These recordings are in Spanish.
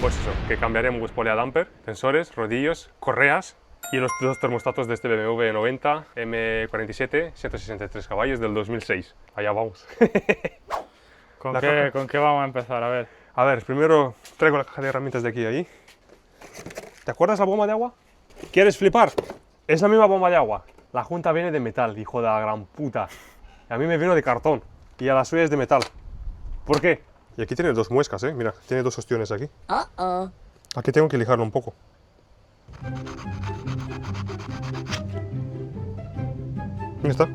Pues eso, que cambiaremos poliadamper, tensores, rodillos, correas y los dos termostatos de este BMW 90 M47, 163 caballos del 2006. Allá vamos. ¿Con qué vamos a empezar? A ver. A ver, primero traigo la caja de herramientas de aquí y allí. ¿Te acuerdas la bomba de agua? ¿Quieres flipar? Es la misma bomba de agua. La junta viene de metal, hijo de la gran puta. A mí me vino de cartón y a la suya es de metal. ¿Por qué? Y aquí tiene dos muescas, mira, tiene dos ostiones aquí. Aquí tengo que lijarlo un poco. ¿Dónde está?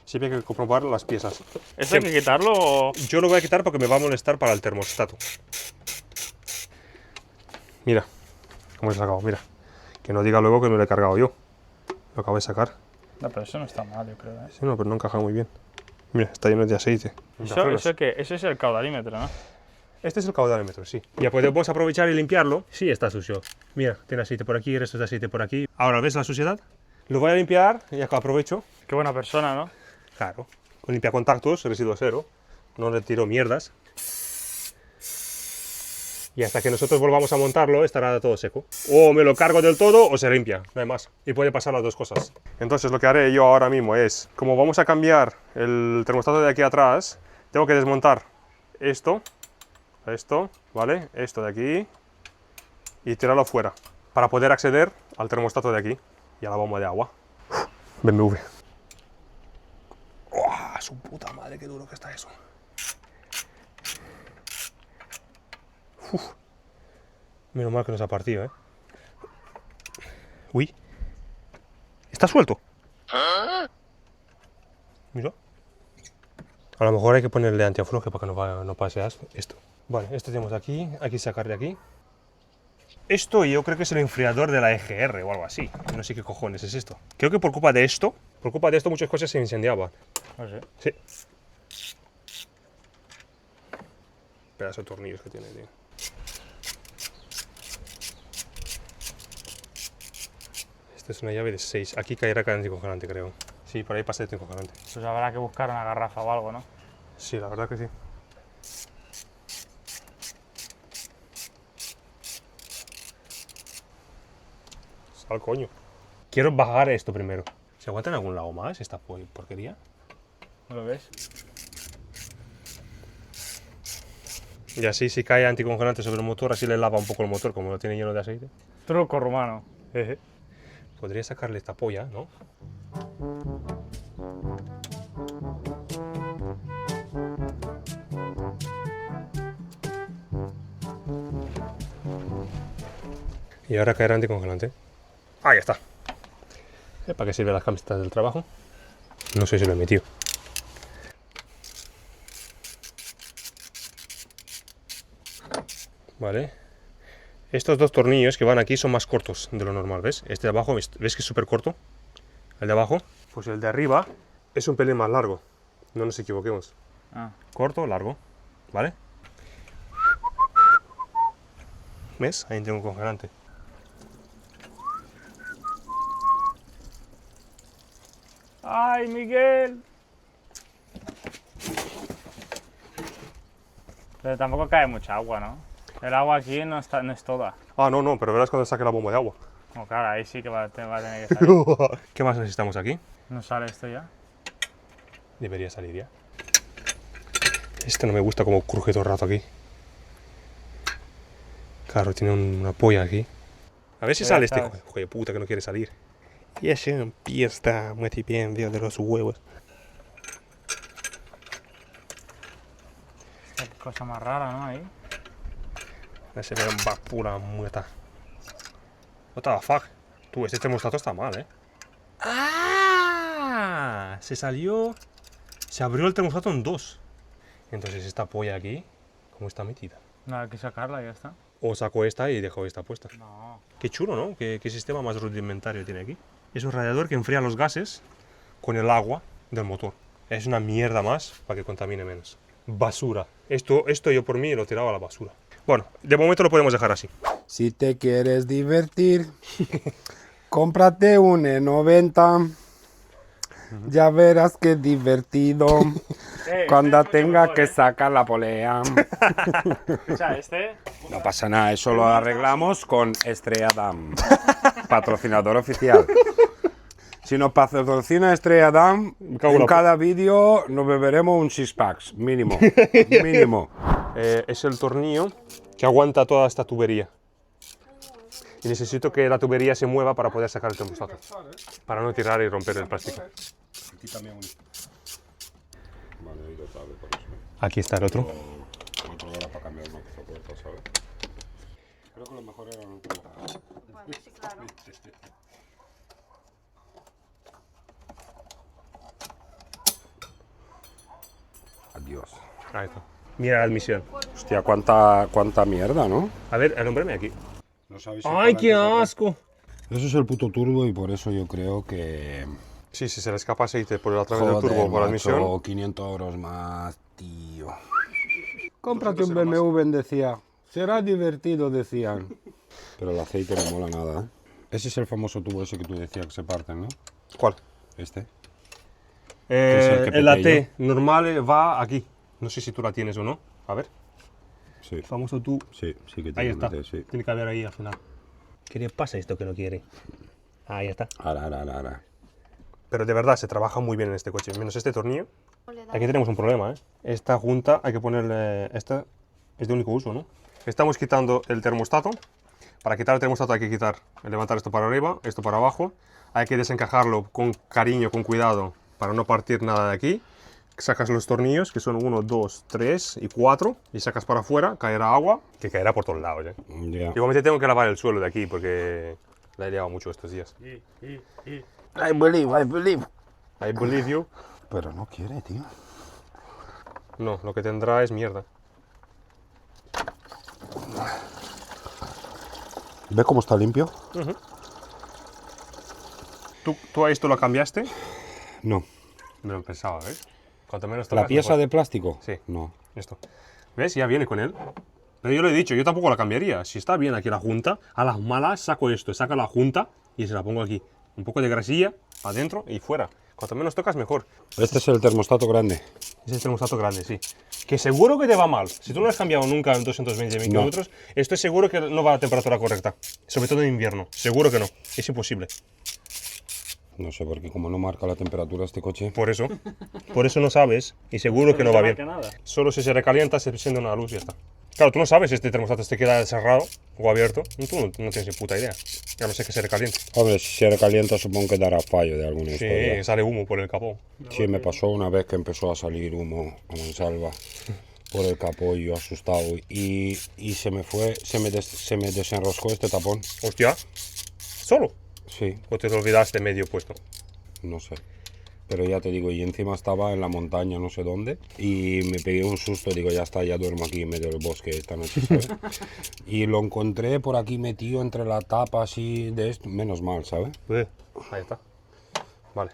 Siempre hay que comprobar las piezas. ¿Eso hay que quitarlo o...? Yo lo voy a quitar porque me va a molestar para el termostato. Mira, cómo he sacado, mira. Que no diga luego que me lo he cargado yo. Lo acabo de sacar. No, pero eso no está mal, yo creo, Sí, no, pero no encaja muy bien. Mira, está lleno de aceite. Eso es el caudalímetro, ¿no? Este es el caudalímetro, sí. Ya podemos aprovechar y limpiarlo. Sí, está sucio. Mira, tiene aceite por aquí, restos de aceite por aquí. Ahora, ¿ves la suciedad? Lo voy a limpiar y acá aprovecho. Qué buena persona, ¿no? Claro. Con limpia contactos, residuo cero. No le tiro mierdas. Y hasta que nosotros volvamos a montarlo estará todo seco. O me lo cargo del todo o se limpia, no hay más. Y puede pasar las dos cosas. Entonces lo que haré yo ahora mismo es, como vamos a cambiar el termostato de aquí atrás, tengo que desmontar esto, ¿vale? Esto de aquí y tirarlo fuera para poder acceder al termostato de aquí y a la bomba de agua. BMW. ¡Oh, su puta madre, qué duro que está eso! Uf. Menos mal que no se ha partido, Uy. Está suelto. Mira. A lo mejor hay que ponerle antiafloje para que no pase esto. Vale, esto tenemos aquí. Aquí sacar de aquí. Esto yo creo que es el enfriador de la EGR o algo así. No sé qué cojones es esto. Creo que por culpa de esto muchas cosas se incendiaban. No sé. Sí. Pedazo de tornillos que tiene, tío. Esta es una llave de 6. Aquí caerá el anticongelante, creo. Sí, por ahí pasa el anticongelante. Pues habrá que buscar una garrafa o algo, ¿no? Sí, la verdad que sí. Sal, coño. Quiero bajar esto primero. ¿Se aguanta en algún lado más esta porquería? ¿No lo ves? Y así si cae anticongelante sobre el motor, así le lava un poco el motor, como lo tiene lleno de aceite. Truco rumano. Podría sacarle esta polla, ¿no? Y ahora caerá anticongelante. Ahí está. ¿Para qué sirven las camisetas del trabajo? No sé si lo he metido. Vale. Estos dos tornillos que van aquí son más cortos de lo normal, ¿ves? Este de abajo, ¿ves que es súper corto? El de abajo. Pues el de arriba es un pelín más largo. No nos equivoquemos. Corto, largo. ¿Vale? ¿Ves? Ahí tengo un congelante. ¡Ay, Miguel! Pero tampoco cae mucha agua, ¿no? El agua aquí no es toda. Ah, no, pero verás cuando saque la bomba de agua. Oh, claro, ahí sí que va a tener que salir. ¿Qué más necesitamos aquí? ¿No sale esto ya? Debería salir ya. Este no me gusta como cruje todo el rato aquí. Claro, tiene una polla aquí. A ver si sale este hijo de puta que no quiere salir. Y así empieza muy bien, Dios de los huevos. Qué cosa más rara, ¿no? Ahí. Ese va pura muerta. What the fuck? Tú, este termostato está mal, ¡Ah! Se salió... Se abrió el termostato en dos. Entonces esta polla aquí, ¿cómo está metida? No, hay que sacarla y ya está. O saco esta y dejo esta puesta. No. Qué chulo, ¿no? ¿Qué sistema más rudimentario tiene aquí? Es un radiador que enfría los gases con el agua del motor. Es una mierda más para que contamine menos. Basura. Esto yo por mí lo tiraba a la basura. Bueno, de momento lo podemos dejar así. Si te quieres divertir, cómprate un E90. Ya verás qué divertido. Cuando tenga que sacar la polea. O sea, este... No pasa nada, eso lo arreglamos con Estrella Damm, patrocinador oficial. Si nos patrocina Estrella Damm, en cada vídeo nos beberemos un six packs, mínimo. Mínimo. Es el tornillo que aguanta toda esta tubería. Y necesito que la tubería se mueva para poder sacar el termostato. Para no tirar y romper el plástico. Aquí también Aquí está el otro. 4 horas para cambiar una puerta, ¿sabes? Creo que lo mejor era no. Bueno, sí, claro. Adiós. Ahí está. Mira la admisión. Hostia, cuánta mierda, ¿no? A ver, alumbrame aquí. No sabéis ¡Ay, qué asco! Eso es el puto turbo y por eso yo creo que... Sí, si se le escapa aceite por a través del turbo por la admisión. macho, 500 euros más, tío. Cómprate un BMW, decía. Será divertido, decían. Pero el aceite no mola nada, ¿eh? Ese es el famoso tubo ese que tú decías que se parten, ¿no? ¿Cuál? Este. es el que El AT pequeño. normal va aquí. No sé si tú la tienes o no. A ver. Sí, El famoso tú. sí que Ahí tiene está. un AT, sí. Tiene que haber ahí al final. ¿Qué le pasa a esto que no quiere? Ahí está. Ahora. Pero de verdad se trabaja muy bien en este coche. Menos este tornillo. Aquí tenemos un problema, ¿eh? Esta junta hay que ponerle... Esta es de único uso, ¿no? Estamos quitando el termostato. Para quitar el termostato hay que levantar esto para arriba, esto para abajo. Hay que desencajarlo con cariño, con cuidado, para no partir nada de aquí. Sacas los tornillos, que son 1, 2, 3 y 4, y sacas para afuera, caerá agua, que caerá por todos lados, ¿eh? Ya. Igualmente tengo que lavar el suelo de aquí, porque la he liado mucho estos días. I believe. I believe you. Pero no quiere, tío. No, lo que tendrá es mierda. ¿Ves cómo está limpio? ¿Tú a esto lo cambiaste? No. Me lo pensaba, ¿ves? Cuanto menos ¿La tocas, pieza mejor. de plástico? Sí. No. Esto. ¿Ves? Ya viene con él. Pero yo lo he dicho, yo tampoco la cambiaría. Si está bien aquí la junta, a las malas saco esto, saco la junta y se la pongo aquí. Un poco de grasilla, adentro y fuera. Cuanto menos tocas, mejor. Este es el termostato grande. Es el termostato grande, sí. Que seguro que te va mal. Si tú no lo has cambiado nunca en 220 kilómetros, esto es seguro que no va a la temperatura correcta. Sobre todo en invierno. Seguro que no. Es imposible. No sé, porque como no marca la temperatura este coche... Por eso. Por eso no sabes y seguro que no va bien. Nada. Solo si se recalienta se enciende una luz y ya está. Claro, tú no sabes si este termostato te queda cerrado o abierto. Tú no tienes ni puta idea. Ya no sé que se recaliente. Hombre, si se recalienta supongo que dará fallo de alguna Sí, historia. sale humo por el capó. Sí, me pasó una vez que empezó a salir humo a mansalva por el capó y yo asustado. Y se me fue, se me desenroscó este tapón. Hostia. ¿Solo? Sí, ¿O te olvidaste medio puesto? no sé. Pero ya te digo, y encima estaba en la montaña, no sé dónde, y me pegué un susto, digo, ya está, ya duermo aquí en medio del bosque esta noche, ¿sabes? Y lo encontré por aquí metido entre la tapa así de esto, menos mal, ¿sabes? Ahí está. Vale.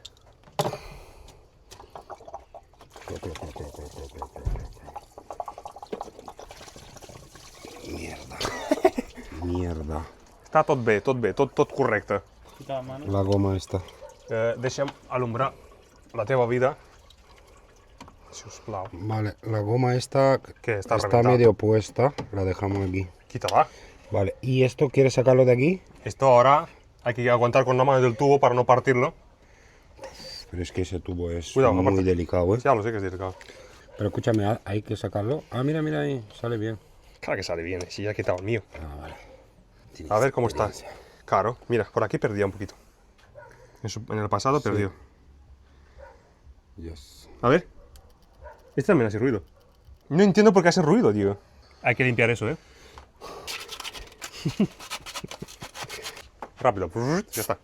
Mierda. Està tot bé, tot correcte. Quita la mano. La goma esta. Deixa'm alumbrar la teva vida, si us plau. Vale, la goma esta Que está está reventada. medio puesta, la dejamos aquí. Quítala. Vale, ¿y esto quieres sacarlo de aquí? Esto ahora hay que aguantar con la mano del tubo para no partirlo. Pero es que ese tubo es Cuidado, muy aparte. delicado, ¿eh? Ya lo sé que es delicado. Pero escúchame, hay que sacarlo. Ah, mira, mira ahí, sale bien. Claro que sale bien, si ya he quitado el mío. Ah, vale. A ver cómo está. Claro, mira, por aquí perdía un poquito. En el pasado perdió. Yes. A ver. Este también hace ruido. No entiendo por qué hace ruido, tío. Hay que limpiar eso, ¿eh? Rápido. Ya está.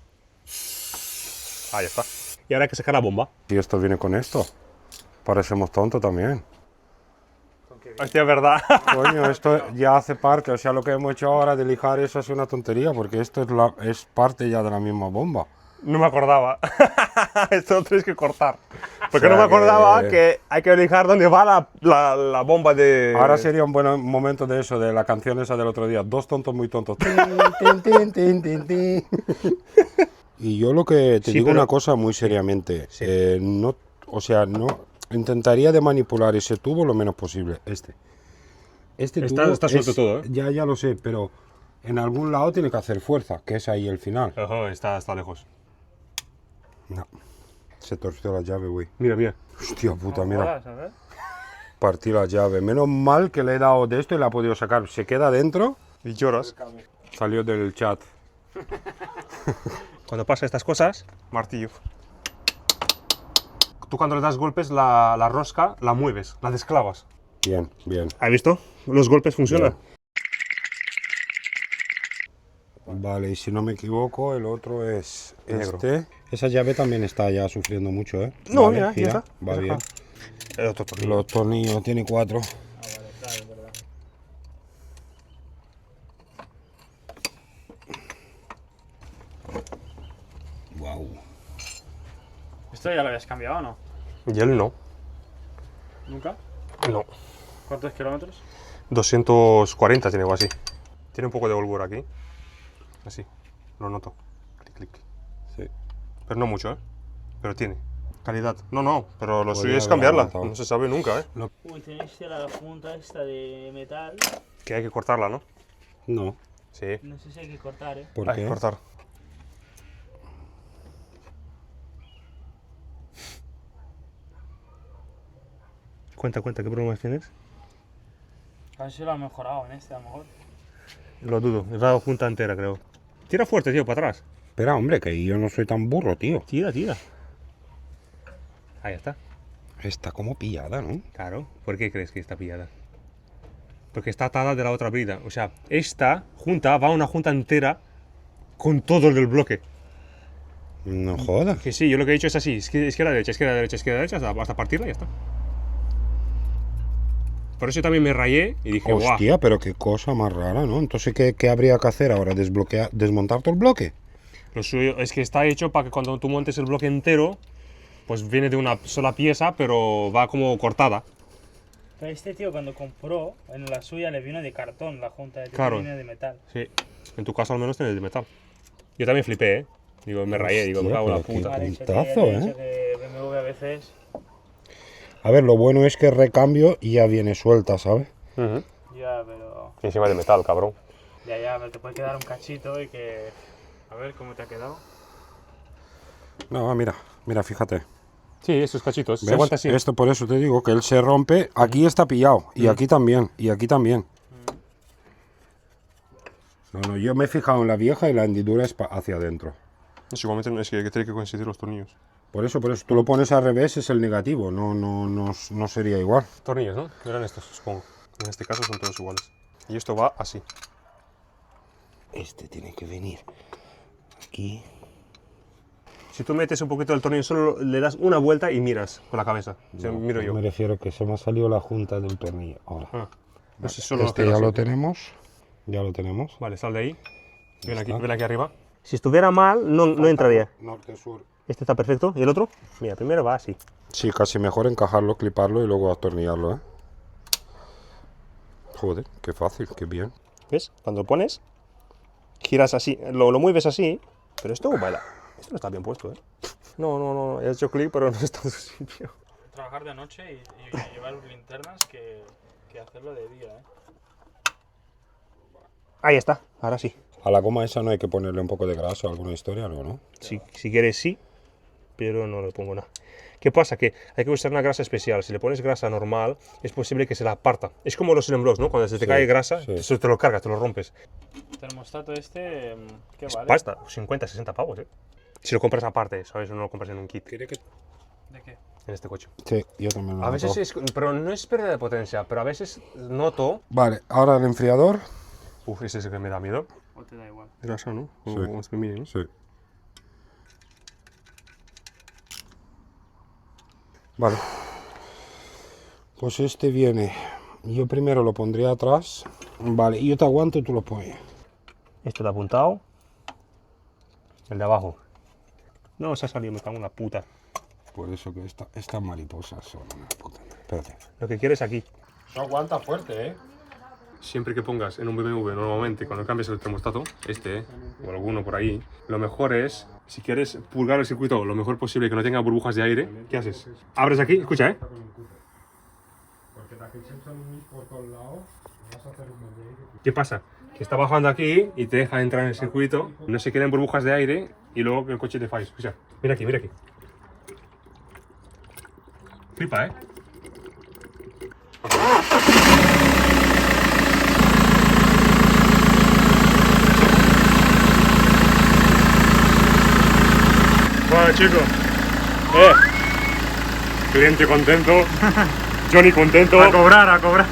Ah, ya está. Y ahora hay que sacar la bomba. Y esto viene con esto. Parecemos tontos también. Hostia, es verdad. Coño, esto ya hace parte, o sea, lo que hemos hecho ahora de lijar eso es una tontería, porque esto es parte ya de la misma bomba. No me acordaba. Esto lo tienes que cortar. Porque O sea no me acordaba que- que hay que lijar dónde va la bomba de... Ahora sería un buen momento de eso, de la canción esa del otro día, Dos tontos muy tontos. Tin, tin, tin, tin, tin. Y yo lo que te Sí, digo pero- una cosa muy seriamente, Sí. no, o sea, no, Intentaría de manipular ese tubo lo menos posible. Este tubo Está suelto todo, ¿eh? Ya lo sé, pero en algún lado tiene que hacer fuerza, que es ahí el final. Ajá, está lejos. No. Se torció la llave, güey. Mira, mira. Hostia puta, No mira. jodas, a ver. Partí la llave. Menos mal que le he dado de esto y la he podido sacar. Se queda dentro. Y lloras. Salió del chat. Cuando pasa estas cosas, martillo. Tú cuando le das golpes, la rosca la mueves, la desclavas. Bien, bien. ¿Has visto? Los golpes funcionan. Vale, y si no me equivoco, el otro es Negro. este. Esa llave también está ya sufriendo mucho, ¿eh? No, Vale, mira, ya gira, está. va Ya bien. está. El otro tornillo. Los tornillos, tiene 4. Ah, vale, claro, es verdad. Wow. ¿Esto ya lo habías cambiado o no? Y él no. ¿Nunca? No. ¿Cuántos kilómetros? 240 tiene algo así. Tiene un poco de holgura aquí. Así. Lo noto. Clic, clic. Sí. Pero no mucho, ¿eh? Pero tiene. Calidad. No, pero lo Podría suyo es haber cambiarla. aguantado. No se sabe nunca, ¿eh? Uy, tenéis la punta esta de metal. Que hay que cortarla, ¿no? No. Sí. No sé si hay que cortar, ¿eh? ¿Por Hay que qué? cortar. Cuenta, ¿qué problemas tienes? A ver si lo han mejorado en este, a lo mejor. Lo dudo, es la junta entera, creo. Tira fuerte, tío, para atrás. Espera, hombre, que yo no soy tan burro, tío. Tira. Ahí está. Está como pillada, ¿no? Claro. ¿Por qué crees que está pillada? Porque está atada de la otra brida. O sea, esta junta va a una junta entera con todo el del bloque. No jodas. Que sí, yo lo que he dicho es así. Izquierda, derecha, hasta partirla y ya está. Por eso también me rayé y dije, guau. Hostia, pero qué cosa más rara, ¿no? Entonces, ¿qué habría que hacer ahora? ¿Desmontar todo el bloque? Lo suyo es que está hecho para que cuando tú montes el bloque entero, pues viene de una sola pieza, pero va como cortada. Pero este tío cuando compró, en la suya le vino de cartón la junta de Claro. viene de metal. Sí. En tu caso al menos tienes de metal. Yo también flipé, ¿eh? Digo, me rayé, digo, me Hostia, cago en la pero qué puta. Vale, eso puntazo, que ya te he ¿eh? dicho que BMW a veces A ver, lo bueno es que el recambio ya viene suelta, ¿sabes? ya, pero Y encima de metal, cabrón. ya, pero te puede quedar un cachito y que A ver cómo te ha quedado. No, mira, fíjate. Sí, esos cachitos. Se ¿Ves? aguanta así. Esto por eso te digo que él se rompe. Aquí está pillado. Y aquí también. Y aquí también. No, yo me he fijado en la vieja y la hendidura es hacia adentro. Igualmente es que tiene que coincidir los tornillos. Por eso, tú lo pones al revés, es el negativo. No sería igual. Tornillos, ¿no? Eran estos, supongo. En este caso son todos iguales. Y esto va así. Este tiene que venir aquí. Si tú metes un poquito del tornillo, solo le das una vuelta y miras con la cabeza. O sea, miro yo. Me refiero que se me ha salido la junta del tornillo. Ahora. Ah, no sé, solo Este hacerlo ya así. lo tenemos. Ya lo tenemos. Vale, sal de ahí. Ya está. Ven aquí arriba. Si estuviera mal, no entraría. Norte-sur. Este está perfecto. ¿Y el otro? Mira, primero va así. Sí, casi mejor encajarlo, cliparlo y luego atornillarlo, ¿eh? Joder, qué fácil, qué bien. ¿Ves? Cuando lo pones, giras así, lo mueves así, pero esto baila. Esto no está bien puesto, ¿eh? No, he hecho clic, pero no está en su sitio. Trabajar de noche y llevar linternas que hacerlo de día, ¿eh? Ahí está, ahora sí. A la goma esa no hay que ponerle un poco de grasa o alguna historia, ¿no? Si quieres sí, pero no le pongo nada. ¿Qué pasa? Que hay que usar una grasa especial. Si le pones grasa normal, es posible que se la aparta. Es como los blocks, ¿no? Cuando se te Sí, cae grasa, sí. eso te lo cargas, te lo rompes. El termostato este, ¿qué Es vale? pasta, 50, 60 pavos, ¿eh? Si lo compras aparte, ¿sabes? No lo compras en un kit, ¿De qué? en este coche. Sí, yo también lo A veces noto. es, pero no es pérdida de potencia, pero a veces noto... Vale, ahora el enfriador. Uf, ese es el que me da miedo. ¿O te da igual? Grasa, ¿no? Sí. O exprimir, ¿no? Sí. Vale. Pues este viene. Yo primero lo pondría atrás. Vale, y yo te aguanto y tú lo pones. Este está apuntado. El de abajo. No, se ha salido, me cago en la puta. Por eso que estas mariposas son una puta. Espérate. Lo que quieres aquí. Eso aguanta fuerte, ¿eh? Siempre que pongas en un BMW, normalmente, cuando cambies el termostato, o alguno por ahí, lo mejor es, si quieres purgar el circuito lo mejor posible, que no tenga burbujas de aire, ¿qué haces? Abres aquí, escucha, ¿eh? ¿Qué pasa? Que está bajando aquí y te deja entrar en el circuito, no se queden burbujas de aire y luego el coche te falla. Escucha, mira aquí, mira aquí. Flipa, ¿eh? Bueno, chicos, cliente contento, Johnny contento. A cobrar, a cobrar.